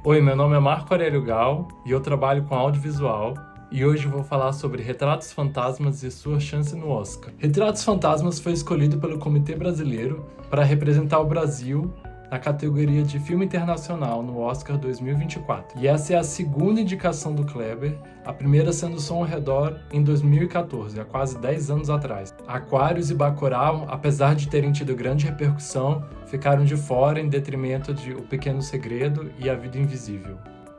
Oi, meu nome é Marco Aurélio Gal e eu trabalho com audiovisual. E hoje vou falar sobre Retratos Fantasmas e sua chance no Oscar. Retratos Fantasmas foi escolhido pelo Comitê Brasileiro para representar o Brasil na categoria de filme internacional no Oscar 2024. E essa é a segunda indicação do Kleber, a primeira sendo Som ao Redor em 2014, há quase 10 anos atrás. Aquários e Bacurau, apesar de terem tido grande repercussão, ficaram de fora em detrimento de O Pequeno Segredo e A Vida Invisível.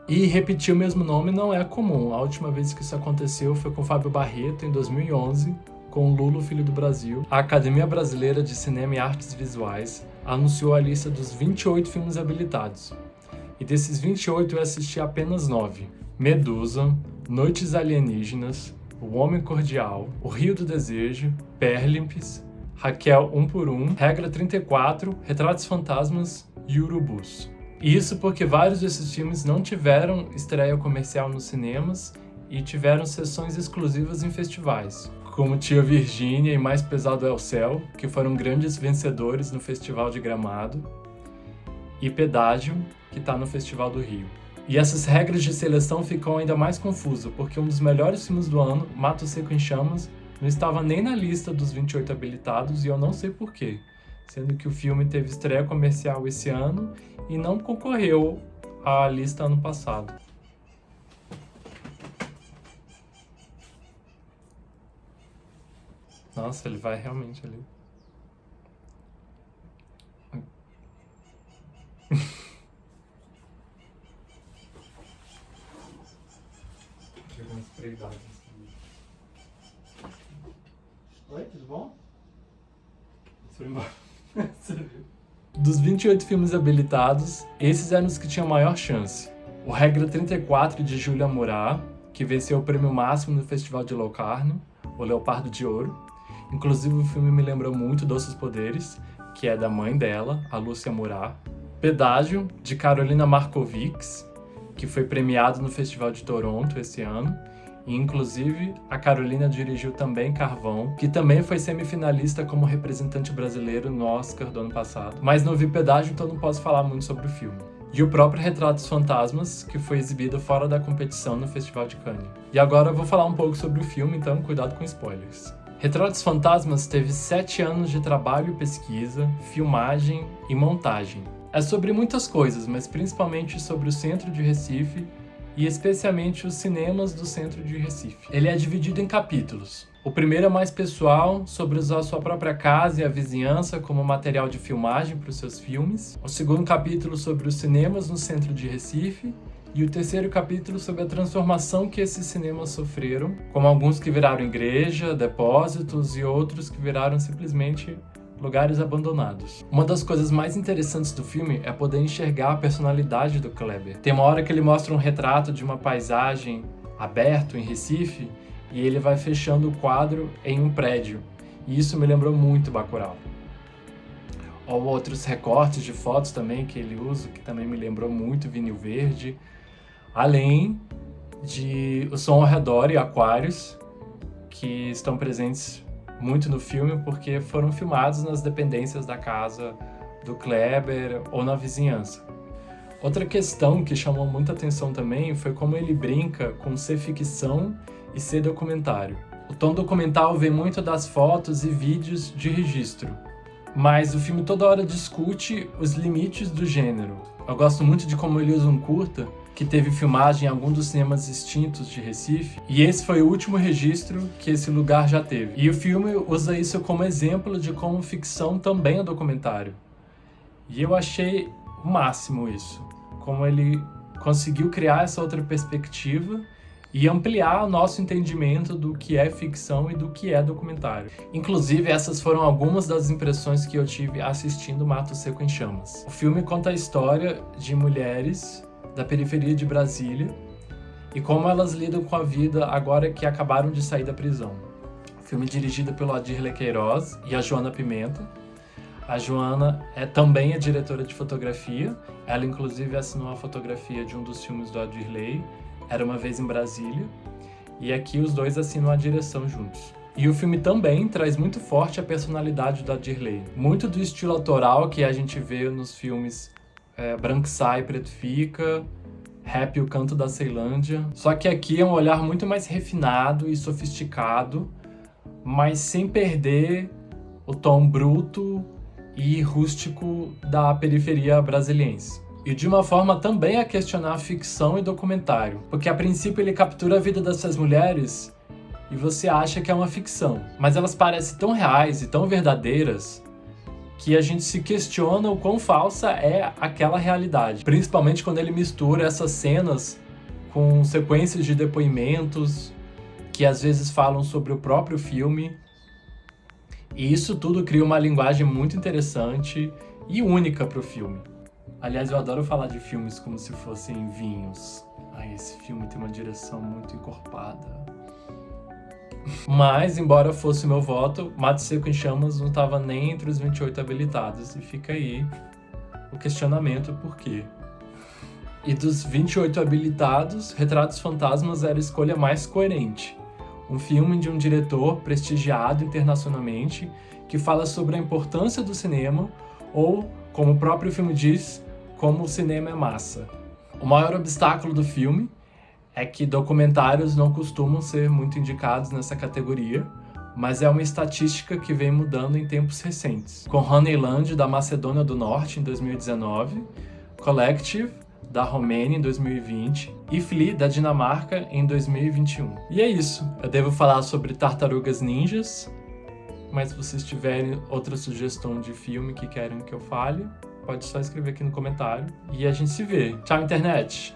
E repetir o mesmo nome não é comum. A última vez que isso aconteceu foi com Fábio Barreto, em 2011, com Lula, Filho do Brasil. A Academia Brasileira de Cinema e Artes Visuais anunciou a lista dos 28 filmes habilitados. E desses 28 eu assisti apenas 9. Medusa, Noites Alienígenas, O Homem Cordial, O Rio do Desejo, Pérlimpes, Raquel 1 por 1, Regra 34, Retratos Fantasmas e Urubus. Isso porque vários desses filmes não tiveram estreia comercial nos cinemas e tiveram sessões exclusivas em festivais, como Tia Virgínia e Mais Pesado é o Céu, que foram grandes vencedores no Festival de Gramado, e Pedágio, que está no Festival do Rio. E essas regras de seleção ficam ainda mais confusas, porque um dos melhores filmes do ano, Mato Seco em Chamas, não estava nem na lista dos 28 habilitados e eu não sei porquê, sendo que o filme teve estreia comercial esse ano e não concorreu à lista ano passado. Nossa, ele vai realmente ali. Oi, tudo bom? Foi embora. Dos 28 filmes habilitados, esses eram os que tinham maior chance. O Regra 34, de Júlia Murat, que venceu o prêmio máximo no Festival de Locarno, o Leopardo de Ouro. Inclusive, o filme me lembrou muito Doces Poderes, que é da mãe dela, a Lúcia Murat. Pedágio, de Carolina Markovics, que foi premiado no Festival de Toronto esse ano. E, inclusive, a Carolina dirigiu também Carvão, que também foi semifinalista como representante brasileiro no Oscar do ano passado. Mas não vi Pedágio, então não posso falar muito sobre o filme. E o próprio Retratos Fantasmas, que foi exibido fora da competição no Festival de Cannes. E agora eu vou falar um pouco sobre o filme, então cuidado com spoilers. Retratos Fantasmas teve 7 anos de trabalho, pesquisa, filmagem e montagem. É sobre muitas coisas, mas principalmente sobre o centro de Recife e especialmente os cinemas do centro de Recife. Ele é dividido em capítulos. O primeiro é mais pessoal, sobre usar sua própria casa e a vizinhança como material de filmagem para os seus filmes. O segundo capítulo sobre os cinemas no centro de Recife. E o terceiro capítulo sobre a transformação que esses cinemas sofreram, como alguns que viraram igreja, depósitos e outros que viraram simplesmente lugares abandonados. Uma das coisas mais interessantes do filme é poder enxergar a personalidade do Kleber. Tem uma hora que ele mostra um retrato de uma paisagem aberto em Recife e ele vai fechando o quadro em um prédio. E isso me lembrou muito Bacurau. Ou outros recortes de fotos também que ele usa, que também me lembrou muito Vinil Verde. Além de O Som ao Redor e Aquários, que estão presentes muito no filme porque foram filmados nas dependências da casa do Kleber ou na vizinhança. Outra questão que chamou muita atenção também foi como ele brinca com ser ficção e ser documentário. O tom documental vem muito das fotos e vídeos de registro, mas o filme toda hora discute os limites do gênero. Eu gosto muito de como ele usa um curta que teve filmagem em algum dos cinemas extintos de Recife, e esse foi o último registro que esse lugar já teve. E o filme usa isso como exemplo de como ficção também é documentário. E eu achei o máximo isso, como ele conseguiu criar essa outra perspectiva e ampliar o nosso entendimento do que é ficção e do que é documentário. Inclusive, essas foram algumas das impressões que eu tive assistindo Mato Seco em Chamas. O filme conta a história de mulheres da periferia de Brasília e como elas lidam com a vida agora que acabaram de sair da prisão. Filme dirigido pelo Adirley Queiroz e a Joana Pimenta. A Joana também é diretora de fotografia, ela inclusive assinou a fotografia de um dos filmes do Adirley, Era Uma Vez em Brasília, e aqui os dois assinam a direção juntos. E o filme também traz muito forte a personalidade do Adirley, muito do estilo autoral que a gente vê nos filmes Branco Sai, Preto Fica, Happy, o Canto da Ceilândia. Só que aqui é um olhar muito mais refinado e sofisticado, mas sem perder o tom bruto e rústico da periferia brasiliense. E de uma forma também a questionar ficção e documentário, porque a princípio ele captura a vida dessas mulheres e você acha que é uma ficção, mas elas parecem tão reais e tão verdadeiras que a gente se questiona o quão falsa é aquela realidade, principalmente quando ele mistura essas cenas com sequências de depoimentos que às vezes falam sobre o próprio filme. E isso tudo cria uma linguagem muito interessante e única para o filme. Aliás, eu adoro falar de filmes como se fossem vinhos. Ai, esse filme tem uma direção muito encorpada. Mas, embora fosse o meu voto, Mato Seco em Chamas não estava nem entre os 28 habilitados. E fica aí o questionamento por quê. E dos 28 habilitados, Retratos Fantasmas era a escolha mais coerente. Um filme de um diretor prestigiado internacionalmente que fala sobre a importância do cinema ou, como o próprio filme diz, como o cinema é massa. O maior obstáculo do filme é que documentários não costumam ser muito indicados nessa categoria, mas é uma estatística que vem mudando em tempos recentes. Com Honeyland, da Macedônia do Norte, em 2019, Collective, da Romênia, em 2020, e Flea, da Dinamarca, em 2021. E é isso. Eu devo falar sobre Tartarugas Ninjas, mas se vocês tiverem outra sugestão de filme que querem que eu fale, pode só escrever aqui no comentário. E a gente se vê. Tchau, internet!